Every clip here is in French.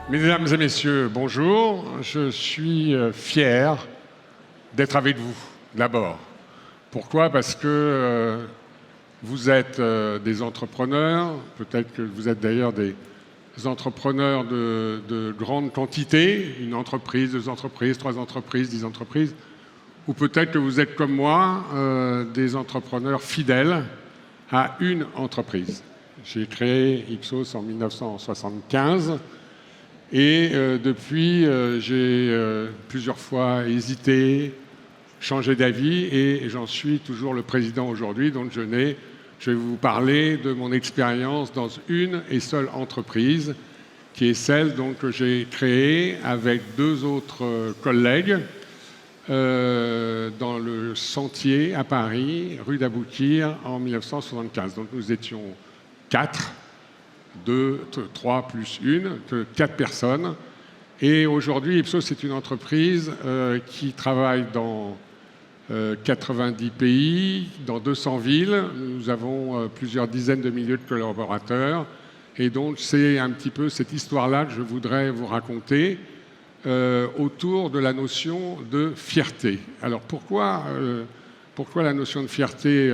Mesdames et messieurs, bonjour. Je suis fier d'être avec vous, d'abord. Pourquoi? Parce que vous êtes des entrepreneurs, peut-être que vous êtes d'ailleurs des entrepreneurs de grande quantité, une entreprise, 2 entreprises, 3 entreprises, 10 entreprises, ou peut-être que vous êtes comme moi, des entrepreneurs fidèles à une entreprise. J'ai créé Ipsos en 1975 et depuis, j'ai plusieurs fois hésité, changé d'avis et j'en suis toujours le président aujourd'hui. Donc je vais vous parler de mon expérience dans une et seule entreprise qui est celle donc, que j'ai créée avec 2 autres collègues dans le Sentier à Paris, rue d'Aboukir en 1975. Donc nous étions 4. 2, 3 plus 1, 4 personnes. Et aujourd'hui, Ipsos, c'est une entreprise qui travaille dans 90 pays, dans 200 villes. Nous avons plusieurs dizaines de milliers de collaborateurs. Et donc, c'est un petit peu cette histoire-là que je voudrais vous raconter autour de la notion de fierté. Alors, pourquoi la notion de fierté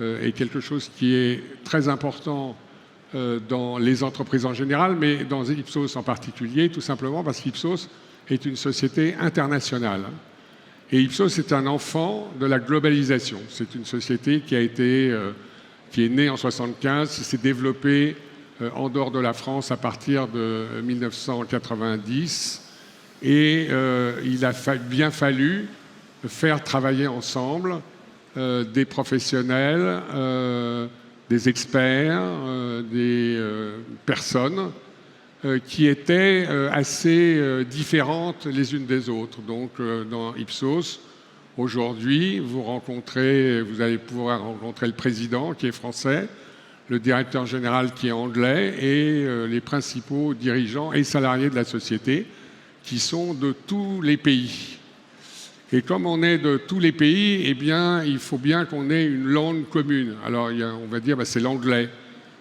est quelque chose qui est très important dans les entreprises en général, mais dans Ipsos en particulier, tout simplement parce qu'Ipsos est une société internationale. Et Ipsos est un enfant de la globalisation. C'est une société qui est née en 1975, qui s'est développée en dehors de la France à partir de 1990. Et il a bien fallu faire travailler ensemble des professionnels, des experts, des personnes qui étaient assez différentes les unes des autres. Donc dans Ipsos, aujourd'hui, vous allez pouvoir rencontrer le président qui est français, le directeur général qui est anglais et les principaux dirigeants et salariés de la société qui sont de tous les pays. Et comme on est de tous les pays, eh bien, il faut bien qu'on ait une langue commune. Alors, on va dire, c'est l'anglais.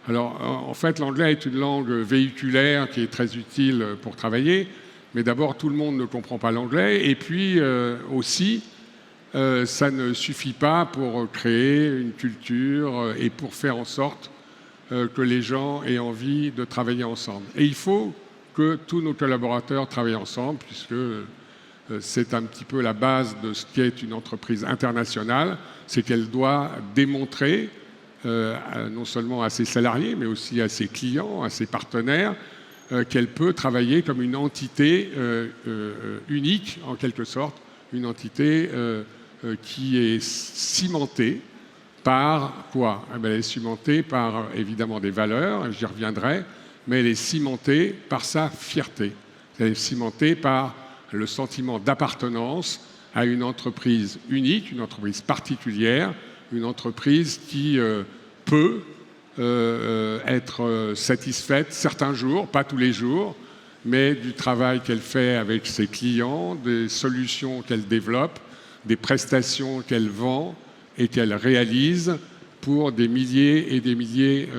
Alors, en fait, l'anglais est une langue véhiculaire qui est très utile pour travailler. Mais d'abord, tout le monde ne comprend pas l'anglais. Et puis, aussi, ça ne suffit pas pour créer une culture et pour faire en sorte que les gens aient envie de travailler ensemble. Et il faut que tous nos collaborateurs travaillent ensemble, puisque c'est un petit peu la base de ce qu'est une entreprise internationale, c'est qu'elle doit démontrer, non seulement à ses salariés, mais aussi à ses clients, à ses partenaires, qu'elle peut travailler comme une entité unique, en quelque sorte, une entité qui est cimentée par quoi? Elle est cimentée par, évidemment, des valeurs, j'y reviendrai, mais elle est cimentée par sa fierté. Elle est cimentée par le sentiment d'appartenance à une entreprise unique, une entreprise particulière, une entreprise qui peut être satisfaite certains jours, pas tous les jours, mais du travail qu'elle fait avec ses clients, des solutions qu'elle développe, des prestations qu'elle vend et qu'elle réalise pour des milliers et des milliers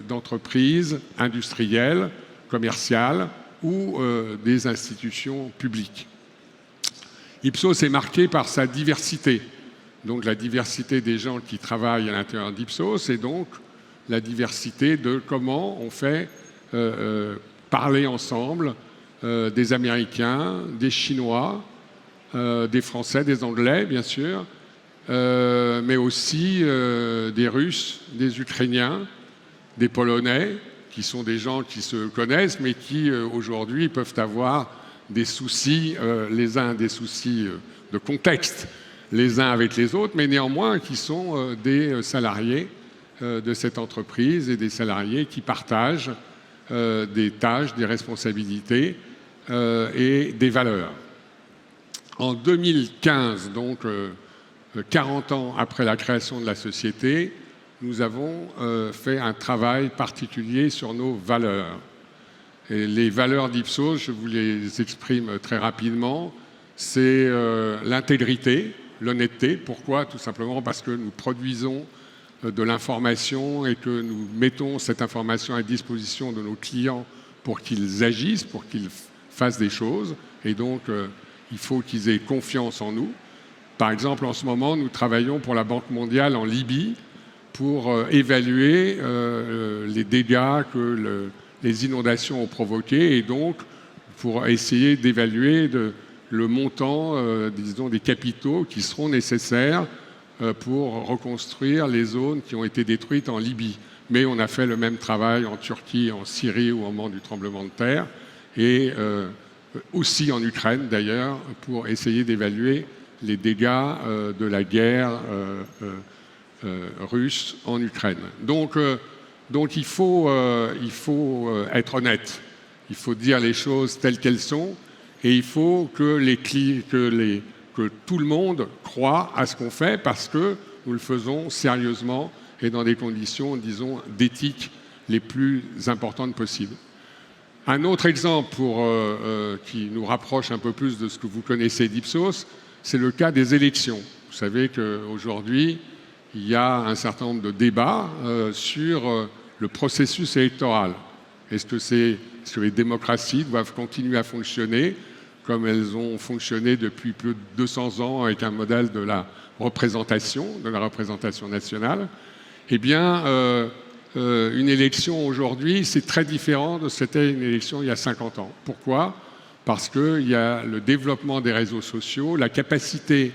d'entreprises industrielles, commerciales ou des institutions publiques. Ipsos est marqué par sa diversité. Donc la diversité des gens qui travaillent à l'intérieur d'Ipsos et donc la diversité de comment on fait parler ensemble des Américains, des Chinois, des Français, des Anglais bien sûr, mais aussi des Russes, des Ukrainiens, des Polonais, qui sont des gens qui se connaissent mais qui aujourd'hui peuvent avoir des soucis, les uns des soucis de contexte, les uns avec les autres, mais néanmoins qui sont des salariés de cette entreprise et des salariés qui partagent des tâches, des responsabilités et des valeurs. En 2015, donc 40 ans après la création de la société, nous avons fait un travail particulier sur nos valeurs. Et les valeurs d'Ipsos, je vous les exprime très rapidement, c'est l'intégrité, l'honnêteté. Pourquoi? Tout simplement parce que nous produisons de l'information et que nous mettons cette information à disposition de nos clients pour qu'ils agissent, pour qu'ils fassent des choses. Et donc, il faut qu'ils aient confiance en nous. Par exemple, en ce moment, nous travaillons pour la Banque mondiale en Libye pour évaluer les dégâts que les inondations ont provoqués et donc pour essayer d'évaluer le montant, disons, des capitaux qui seront nécessaires pour reconstruire les zones qui ont été détruites en Libye. Mais on a fait le même travail en Turquie, en Syrie au moment du tremblement de terre et aussi en Ukraine d'ailleurs pour essayer d'évaluer les dégâts de la guerre russe en Ukraine. Donc il faut être honnête, il faut dire les choses telles qu'elles sont et il faut que tout le monde croit à ce qu'on fait parce que nous le faisons sérieusement et dans des conditions, disons, d'éthique les plus importantes possibles. Un autre exemple qui nous rapproche un peu plus de ce que vous connaissez d'Ipsos, c'est le cas des élections. Vous savez qu'aujourd'hui, il y a un certain nombre de débats sur le processus électoral. Est-ce que les démocraties doivent continuer à fonctionner comme elles ont fonctionné depuis plus de 200 ans avec un modèle de la représentation nationale? Eh bien, une élection aujourd'hui, c'est très différent de ce que c'était une élection il y a 50 ans. Pourquoi ? Parce qu'il y a le développement des réseaux sociaux, la capacité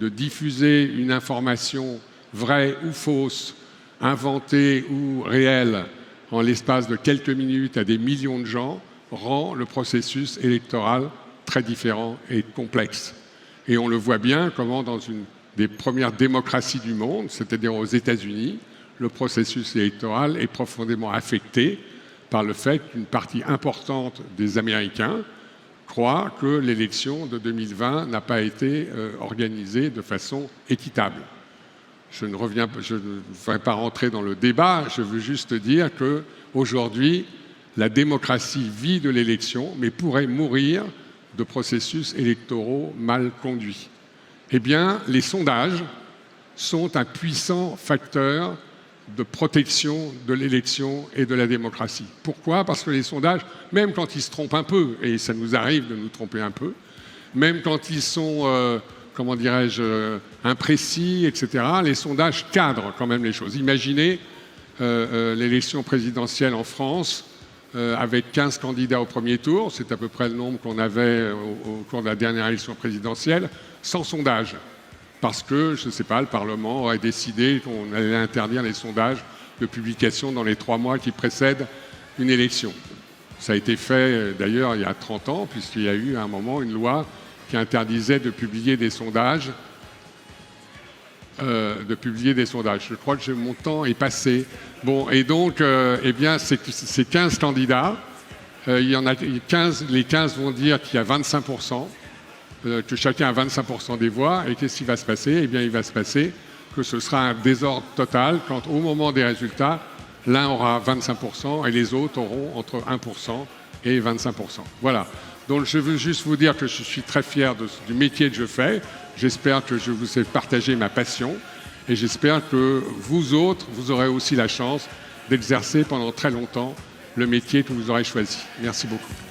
de diffuser une information vraie ou fausse, inventée ou réelle, en l'espace de quelques minutes à des millions de gens, rend le processus électoral très différent et complexe. Et on le voit bien comment dans une des premières démocraties du monde, c'est-à-dire aux États-Unis, le processus électoral est profondément affecté par le fait qu'une partie importante des Américains croient que l'élection de 2020 n'a pas été organisée de façon équitable. Je ne vais pas rentrer dans le débat, je veux juste dire qu'aujourd'hui, la démocratie vit de l'élection, mais pourrait mourir de processus électoraux mal conduits. Eh bien, les sondages sont un puissant facteur de protection de l'élection et de la démocratie. Pourquoi ? Parce que les sondages, même quand ils se trompent un peu, et ça nous arrive de nous tromper un peu, même quand ils sont, imprécis, etc., les sondages cadrent quand même les choses. Imaginez l'élection présidentielle en France avec 15 candidats au premier tour, c'est à peu près le nombre qu'on avait au cours de la dernière élection présidentielle, sans sondage. Parce que, je ne sais pas, le Parlement aurait décidé qu'on allait interdire les sondages de publication dans les 3 mois qui précèdent une élection. Ça a été fait d'ailleurs il y a 30 ans, puisqu'il y a eu à un moment une loi qui interdisait de publier des sondages. Je crois que mon temps est passé. Bon, et donc, eh bien, ces 15 candidats, les 15 vont dire qu'il y a 25%, que chacun a 25% des voix, et qu'est-ce qui va se passer ? Eh bien, il va se passer que ce sera un désordre total quand, au moment des résultats, l'un aura 25% et les autres auront entre 1% et 25%. Voilà. Donc, je veux juste vous dire que je suis très fier du métier que je fais. J'espère que je vous ai partagé ma passion et j'espère que vous autres, vous aurez aussi la chance d'exercer pendant très longtemps le métier que vous aurez choisi. Merci beaucoup.